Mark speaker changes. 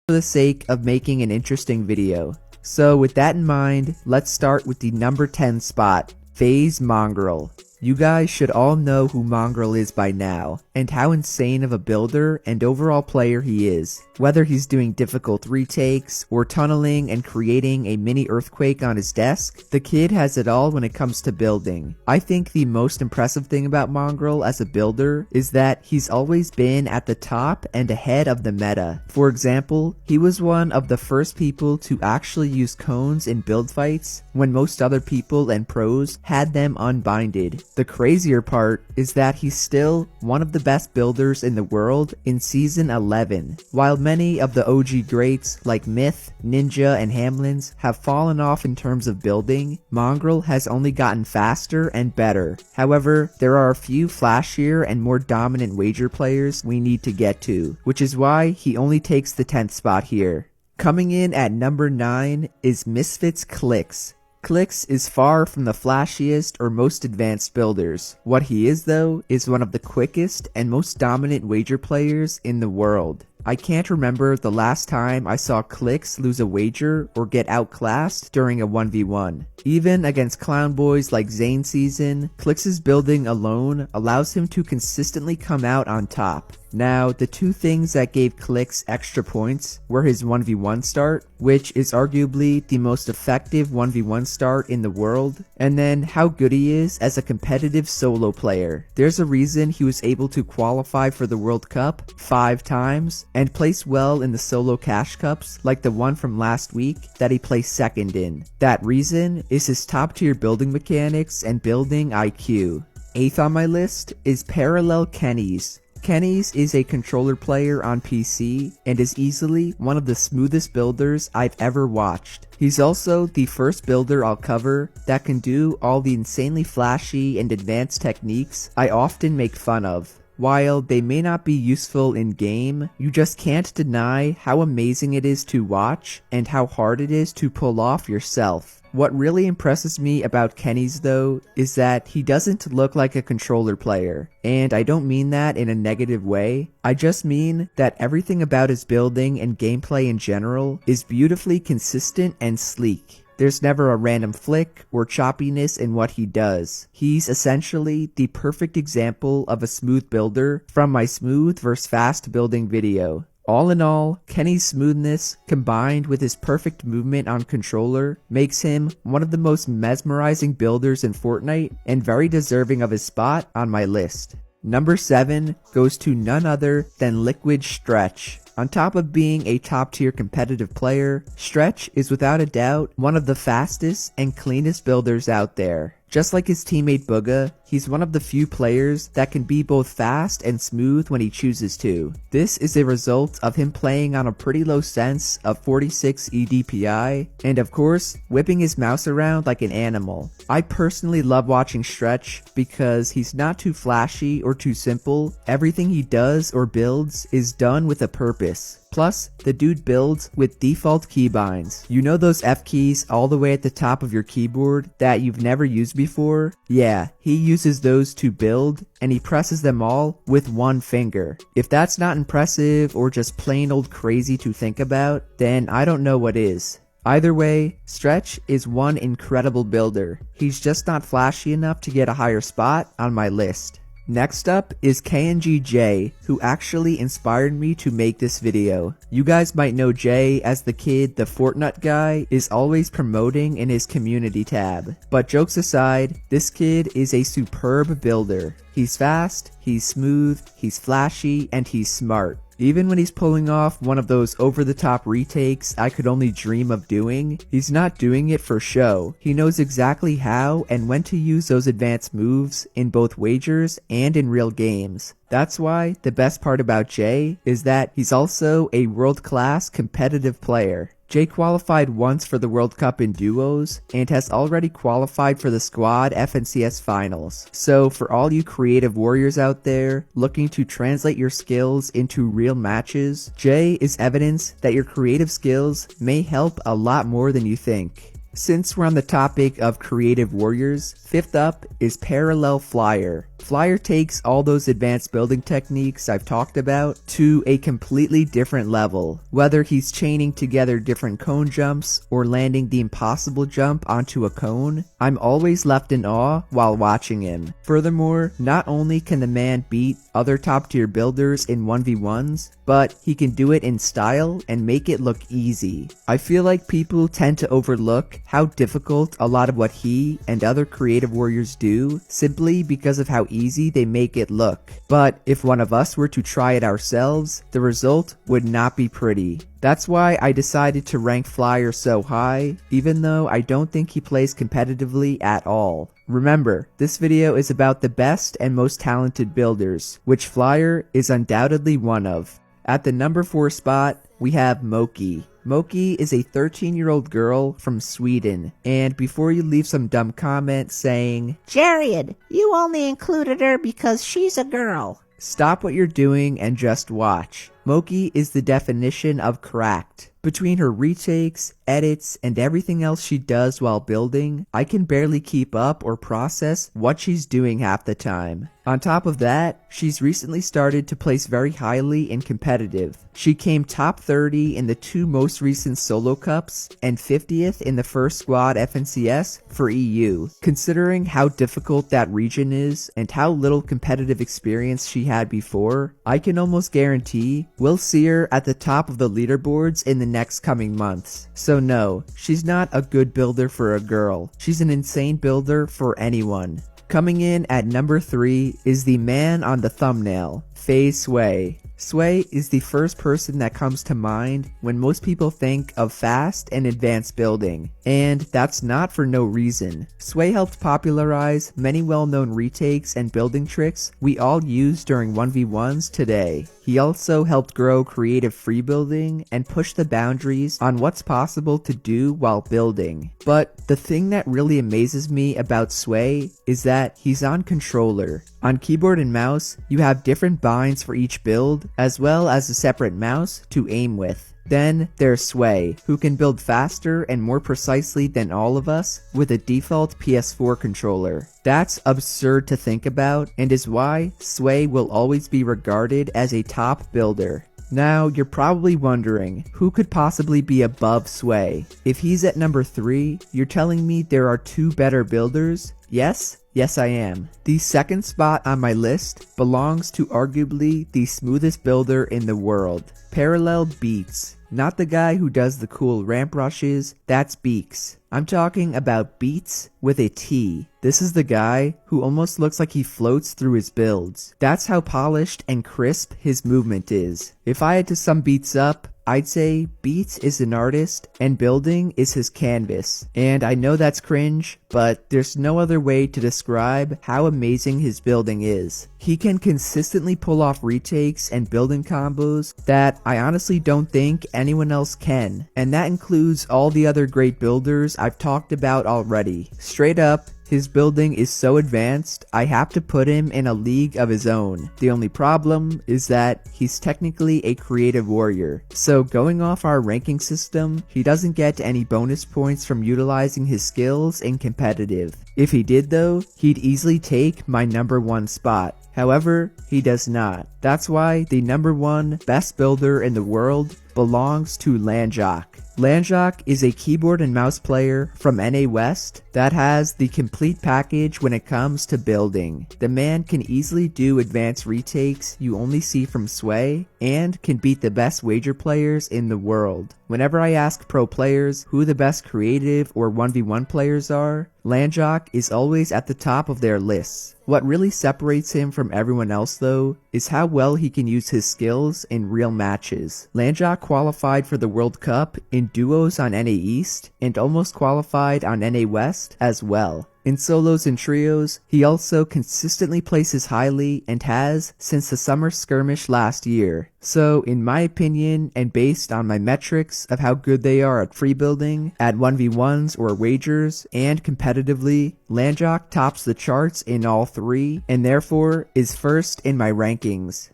Speaker 1: for the sake of making an interesting video. So with that in mind, let's start with the number 10 spot, Phase Mongrel. You guys should all know who Mongrel is by now, and how insane of a builder and overall player he is. Whether he's doing difficult retakes, or tunneling and creating a mini earthquake on his desk, the kid has it all when it comes to building. I think the most impressive thing about Mongrel as a builder is that he's always been at the top and ahead of the meta. For example, he was one of the first people to actually use cones in build fights, when most other people and pros had them unbinded. The crazier part is that he's still one of the best builders in the world in Season 11. While many of the OG greats like Myth, Ninja, and Hamlins have fallen off in terms of building, Mongrel has only gotten faster and better. However, there are a few flashier and more dominant wager players we need to get to, which is why he only takes the 10th spot here. Coming in at number 9 is Misfits Clicks. Clicks is far from the flashiest or most advanced builders. What he is though, is one of the quickest and most dominant wager players in the world. I can't remember the last time I saw Clicks lose a wager or get outclassed during a 1v1. Even against clown boys like Zane Season, Clicks' building alone allows him to consistently come out on top. Now, the two things that gave Clicks extra points were his 1v1 start, which is arguably the most effective 1v1 start in the world, and then how good he is as a competitive solo player. There's a reason he was able to qualify for the World Cup 5 times, and place well in the solo cash cups like the one from last week that he placed second in. That reason is his top tier building mechanics and building IQ. 8th on my list is Parallel Kenny's. Kenny's is a controller player on PC and is easily one of the smoothest builders I've ever watched. He's also the first builder I'll cover that can do all the insanely flashy and advanced techniques I often make fun of. While they may not be useful in game, you just can't deny how amazing it is to watch and how hard it is to pull off yourself. What really impresses me about Kenny's though, is that he doesn't look like a controller player. And I don't mean that in a negative way, I just mean that everything about his building and gameplay in general is beautifully consistent and sleek. There's never a random flick or choppiness in what he does. He's essentially the perfect example of a smooth builder from my smooth vs fast building video. All in all, Kenny's smoothness, combined with his perfect movement on controller, makes him one of the most mesmerizing builders in Fortnite and very deserving of his spot on my list. Number 7 goes to none other than Liquid Stretch. On top of being a top tier competitive player, Stretch is without a doubt one of the fastest and cleanest builders out there. Just like his teammate Booga, he's one of the few players that can be both fast and smooth when he chooses to. This is a result of him playing on a pretty low sense of 46 EDPI, and of course, whipping his mouse around like an animal. I personally love watching Stretch because he's not too flashy or too simple. Everything he does or builds is done with a purpose. Plus, the dude builds with default keybinds. You know those F keys all the way at the top of your keyboard that you've never used before? Yeah, he uses those to build, and he presses them all with one finger. If that's not impressive or just plain old crazy to think about, then I don't know what is. Either way, Stretch is one incredible builder. He's just not flashy enough to get a higher spot on my list. Next up is KNGJ, who actually inspired me to make this video. You guys might know Jay as the kid the Fortnite guy is always promoting in his community tab. But jokes aside, this kid is a superb builder. He's fast, he's smooth, he's flashy, and he's smart. Even when he's pulling off one of those over-the-top retakes I could only dream of doing, he's not doing it for show. He knows exactly how and when to use those advanced moves in both wagers and in real games. That's why the best part about Jay is that he's also a world-class competitive player. Jay qualified once for the World Cup in duos, and has already qualified for the squad FNCS finals. So for all you creative warriors out there looking to translate your skills into real matches, Jay is evidence that your creative skills may help a lot more than you think. Since we're on the topic of creative warriors, 5th up is Parallel Flyer. Flyer takes all those advanced building techniques I've talked about to a completely different level. Whether he's chaining together different cone jumps or landing the impossible jump onto a cone, I'm always left in awe while watching him. Furthermore, not only can the man beat other top tier builders in 1v1s, but he can do it in style and make it look easy. I feel like people tend to overlook how difficult a lot of what he and other creative warriors do simply because of how easy they make it look. But if one of us were to try it ourselves, the result would not be pretty. That's why I decided to rank Flyer so high, even though I don't think he plays competitively at all. Remember, this video is about the best and most talented builders, which Flyer is undoubtedly one of. At the number 4 spot, we have Moki. Moki is a 13-year-old girl from Sweden, and before you leave some dumb comment saying,
Speaker 2: "Jared, you only included her because she's a girl,"
Speaker 1: stop what you're doing and just watch. Moki is the definition of cracked. Between her retakes, edits, and everything else she does while building, I can barely keep up or process what she's doing half the time. On top of that, she's recently started to place very highly in competitive. She came top 30 in the 2 most recent solo cups and 50th in the first squad FNCS for EU. Considering how difficult that region is and how little competitive experience she had before, I can almost guarantee we'll see her at the top of the leaderboards in the next coming months. So no, she's not a good builder for a girl. She's an insane builder for anyone. Coming in at number 3 is the man on the thumbnail, FaZe Sway. Sway is the first person that comes to mind when most people think of fast and advanced building, and that's not for no reason. Sway helped popularize many well-known retakes and building tricks we all use during 1v1s today. He also helped grow creative free building and push the boundaries on what's possible to do while building. But the thing that really amazes me about Sway is that he's on controller. On keyboard and mouse, you have different binds for each build, as well as a separate mouse to aim with. Then there's Sway, who can build faster and more precisely than all of us with a default PS4 controller. That's absurd to think about, and is why Sway will always be regarded as a top builder. Now, you're probably wondering, who could possibly be above Sway? If he's at number 3, you're telling me there are 2 better builders? Yes? Yes, I am. The second spot on my list belongs to arguably the smoothest builder in the world, Parallel Beats. Not the guy who does the cool ramp rushes, that's Beaks. I'm talking about Beats with a T. This is the guy who almost looks like he floats through his builds. That's how polished and crisp his movement is. If I had to sum Beats up, I'd say Beats is an artist and building is his canvas. And I know that's cringe, but there's no other way to describe how amazing his building is. He can consistently pull off retakes and building combos that I honestly don't think anyone else can. And that includes all the other great builders I've talked about already. Straight up, his building is so advanced, I have to put him in a league of his own. The only problem is that he's technically a creative warrior. So going off our ranking system, he doesn't get any bonus points from utilizing his skills in competitive. If he did though, he'd easily take my number 1 spot. However, he does not. That's why the number 1 best builder in the world belongs to Landjock. Landjock is a keyboard and mouse player from NA West that has the complete package when it comes to building. The man can easily do advanced retakes you only see from Sway, and can beat the best wager players in the world. Whenever I ask pro players who the best creative or 1v1 players are, Landjock is always at the top of their lists. What really separates him from everyone else though, is how well he can use his skills in real matches. Landjock qualified for the World Cup in duos on NA East, and almost qualified on NA West as well. In solos and trios, he also consistently places highly and has since the summer skirmish last year. So in my opinion, and based on my metrics of how good they are at free building, at 1v1s or wagers, and competitively, Landjock tops the charts in all 3, and therefore is first in my rankings.